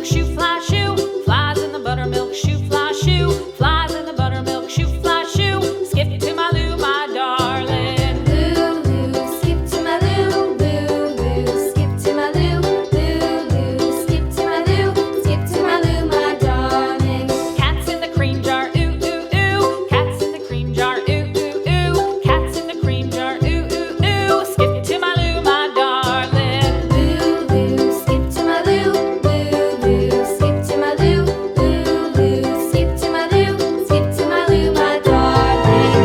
buttermilk shoe, fly shoe. Flies in the buttermilk shoe, fly shoe. Flies in the buttermilk shoe, fly shoe. Skip to my Lou, my darling. Lou, skip to my Lou, Lou, skip to my Lou, Lou, skip to my Lou, skip to my Lou, my darling. Cats in the cream jar, ooh, ooh, ooh. Cats in the cream jar, ooh, ooh, ooh. Cats in the cream jar, ooh, ooh, ooh. Skip to my Lou, my darling. Lou, skip to my Lou, Lou, skip to my Lou, Lou, skip to my Lou, skip to my Lou, my darling.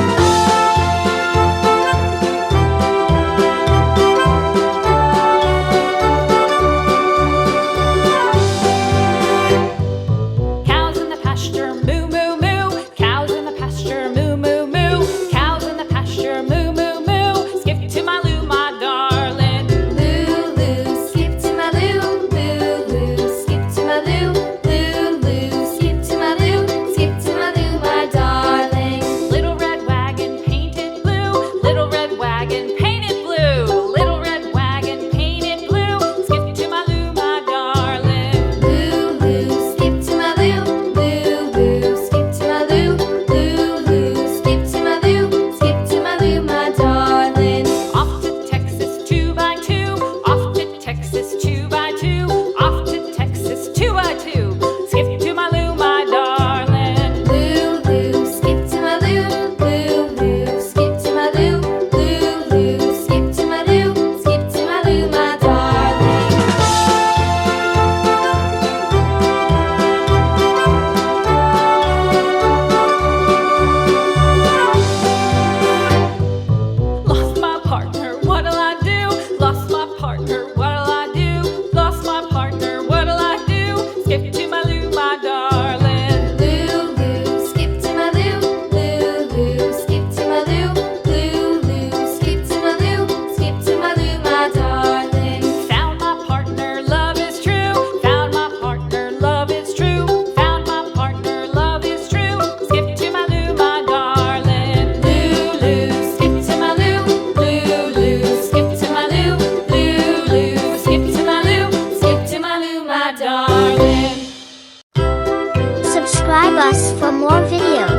Cows in the pasture, moo, moo, moo. Cows in the pasture, moo, moo, moo. Cows in the pasture, moo, moo, moo. Skip to my Lou, my darling. Lou, skip to my Lou, Lou, skip to my Lou, Lou, skip to my Lou, skip to my Lou, my darling. Little red wagon painted blue. Little red wagon painted blue. Little red wagon painted blue. Skip to my Lou, my darling. Lou, skip to my Lou, Lou, skip to my Lou, Lou, skip to my Lou, skip to my Lou, my darling. Off to Texas 2x2. Off to Texas 2x2. Off to Texas 2x2. Skip to my Lou, my darling. Lou, skip to my Lou, Lou, skip to my Lou, Lou, skip to my Lou, skip to my Lou, my darling. Lost my partner, what'll I do? Lost my partner, what'll I do? Lost my partner, what'll I do? Skip to my Lou, my darling. Lou, skip to my Lou, Lou, skip to my Lou, Lou, skip to my Lou, skip to my Lou, my darling. Found my partner, love is true. Found my partner, love is true. Found my partner, love is true. Skip to my Lou, my darling. Lou, skip to my Lou. Lou, skip to my Lou. Lou, skip to my Lou. Skip to my Lou, my darling. Subscribe us for more videos.